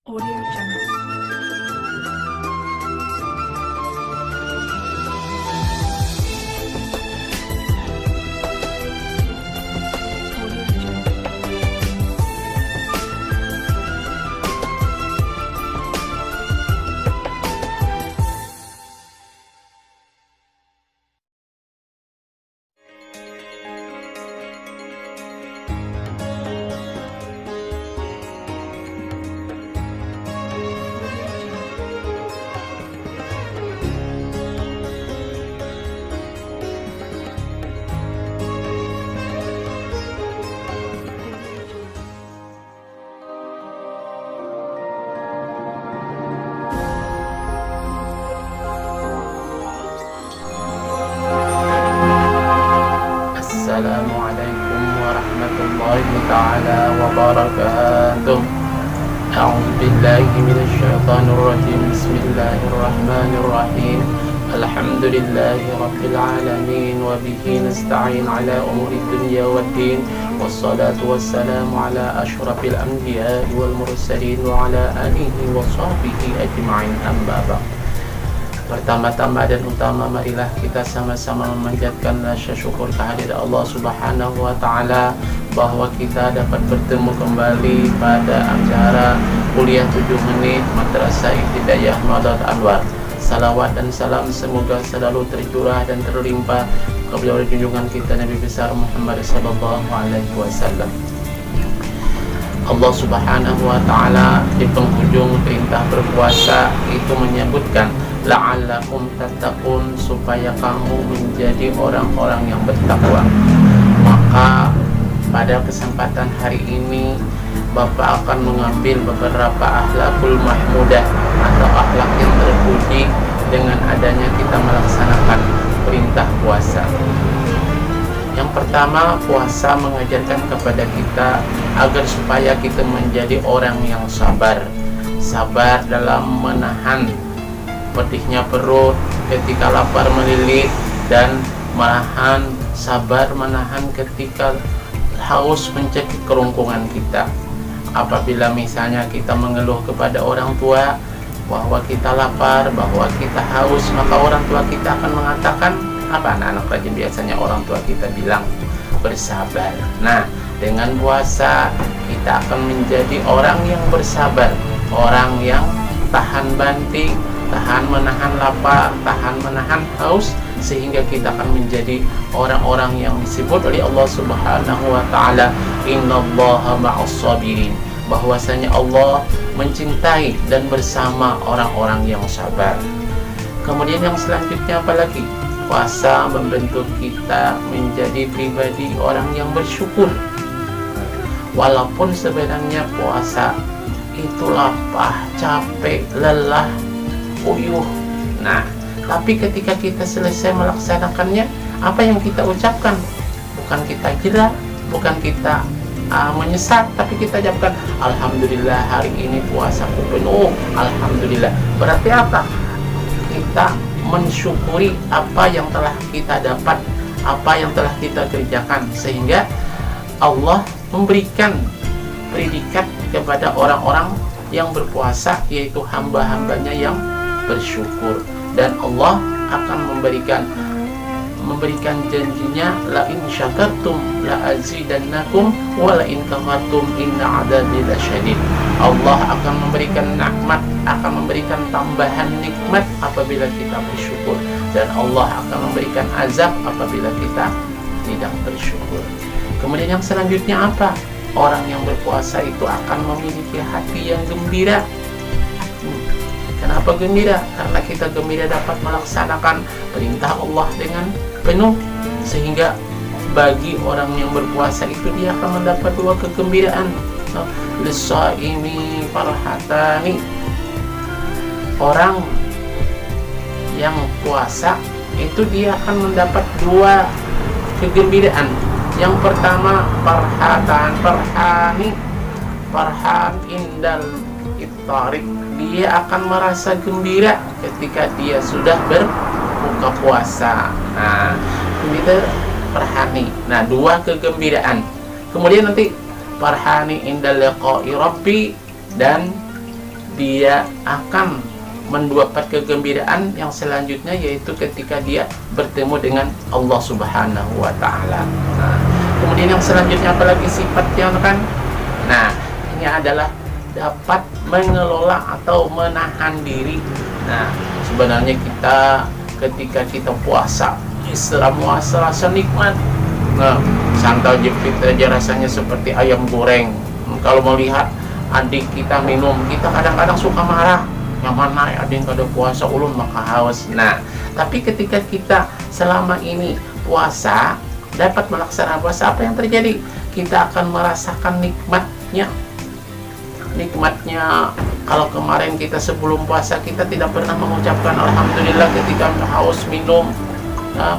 Audio Jungle. Audio Jungle. Assalamualaikum warahmatullahi ta'ala wabarakatuh. A'udzu billahi minasyaitonir rajim. Bismillahirrahmanirrahim. Alhamdulillahi rabbil alamin wa bihi nasta'in ala umuri dunya waddin. Wassalatu wassalamu ala asyrafil anbiya'i wal mursalin wa ala alihi wa sahbihi ajma'in. Amma ba'd. Pertama-tama dan utama, marilah kita sama-sama memanjatkan rasa syukur kehadirat Allah Subhanahu wa Ta'ala bahwa kita dapat bertemu kembali pada acara kuliah 7 menit Madrasah Ibtidaiyah Madad Anwar. Salawat dan salam semoga selalu tercurah dan terlimpah kepada junjungan kita Nabi besar Muhammad sallallahu alaihi wasallam. Allah Subhanahu wa Ta'ala di penghujung perintah berpuasa itu menyebutkan la'allakum tattaqun, supaya kamu menjadi orang-orang yang bertakwa. Maka pada kesempatan hari ini Bapak akan mengambil beberapa akhlakul mahmudah atau akhlak yang terpuji dengan adanya kita melaksanakan perintah puasa. Yang pertama, puasa mengajarkan kepada kita agar supaya kita menjadi orang yang sabar. Sabar dalam menahan pedihnya perut ketika lapar melilit, dan sabar menahan ketika haus mencekik kerongkongan kita. Apabila misalnya kita mengeluh kepada orang tua bahwa kita lapar, bahwa kita haus, maka orang tua kita akan mengatakan apa? Anak-anak rajin biasanya orang tua kita bilang bersabar. Nah, dengan puasa kita akan menjadi orang yang bersabar, orang yang tahan banting, tahan menahan lapar, tahan menahan haus, sehingga kita akan menjadi orang-orang yang disebut oleh Allah Subhanahu wa Ta'ala innallaha ma'as sabirin, bahwasanya Allah mencintai dan bersama orang-orang yang sabar. Kemudian yang selanjutnya apa lagi? Puasa membentuk kita menjadi pribadi orang yang bersyukur. Walaupun sebenarnya puasa itu lapar, capek, lelah, uyuh. Nah, tapi ketika kita selesai melaksanakannya, apa yang kita ucapkan? Bukan kita jerah, bukan kita menyesal, tapi kita ucapkan alhamdulillah, hari ini puasaku penuh, alhamdulillah. Berarti apa? Kita mensyukuri apa yang telah kita dapat, apa yang telah kita kerjakan, sehingga Allah memberikan predikat kepada orang-orang yang berpuasa, yaitu hamba-hambanya yang bersyukur. Dan Allah akan memberikan janjinya, la in syakartum la azidannakum wa la in kafartum inna adabi lasyadid. Allah akan memberikan nikmat, akan memberikan tambahan nikmat apabila kita bersyukur, dan Allah akan memberikan azab apabila kita tidak bersyukur. Kemudian yang selanjutnya apa? Orang yang berpuasa itu akan memiliki hati yang gembira. Kenapa gembira? Karena kita gembira dapat melaksanakan perintah Allah dengan penuh, sehingga bagi orang yang berpuasa itu dia akan mendapat dua kegembiraan. Lis-shaimi farhatani. Orang yang puasa itu dia akan mendapat dua kegembiraan. Yang pertama farhan indal iftarik, dia akan merasa gembira ketika dia sudah berbuka puasa. Nah, itu farhani. Nah, dua kegembiraan. Kemudian nanti farhani indal liqa'i rabbi, dan dia akan mendapat kegembiraan yang selanjutnya, yaitu ketika dia bertemu dengan Allah Subhanahu wa Ta'ala. Nah, kemudian yang selanjutnya apalagi sifatnya kan? Nah, ini adalah dapat mengelola atau menahan diri. Nah, sebenarnya kita ketika kita puasa, Islam puasa rasa nikmat. Nah, santal jepit aja rasanya seperti ayam goreng. Kalau melihat adik kita minum, kita kadang-kadang suka marah. Yang mana adik kada puasa ulun maka haus. Nah, tapi ketika kita selama ini puasa, dapat melaksanakan puasa, apa yang terjadi? Kita akan merasakan nikmatnya. Kalau kemarin kita sebelum puasa kita tidak pernah mengucapkan alhamdulillah ketika haus minum, nah,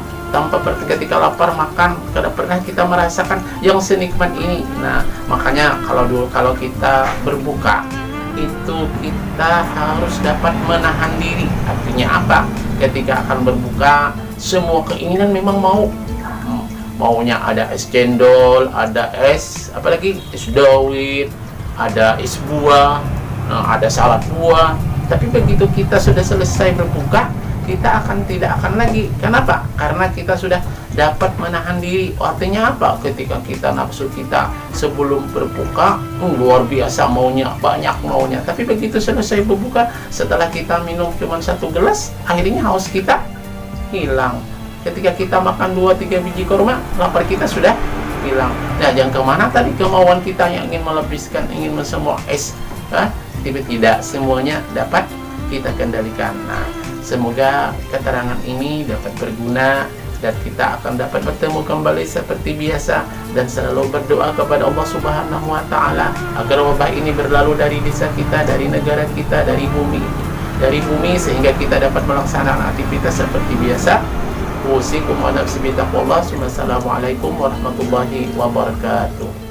ketika lapar makan, tidak pernah kita merasakan yang senikmat ini. Nah, makanya kalau kita berbuka itu kita harus dapat menahan diri. Artinya apa? Ketika akan berbuka, semua keinginan memang maunya ada es cendol, ada es apalagi es dawet, ada es buah, ada salad buah. Tapi begitu kita sudah selesai berbuka, kita tidak akan lagi. Kenapa? Karena kita sudah dapat menahan diri. Artinya apa? Ketika kita nafsu kita sebelum berbuka luar biasa maunya, banyak maunya. Tapi begitu selesai berbuka, setelah kita minum cuma 1 gelas, akhirnya haus kita hilang. Ketika kita makan 2-3 biji kurma, lapar kita sudah hilang. Nah, jangan kemana tadi kemauan kita yang ingin melebiskan, ingin semua es, tidak semuanya dapat kita kendalikan. Nah, semoga keterangan ini dapat berguna dan kita akan dapat bertemu kembali seperti biasa, dan selalu berdoa kepada Allah Subhanahu wa Ta'ala agar wabah ini berlalu dari desa kita, dari negara kita, dari bumi, sehingga kita dapat melaksanakan aktivitas seperti biasa. Usikum wa nafsi bi taqwallah. Wassalamualaikum warahmatullahi wabarakatuh.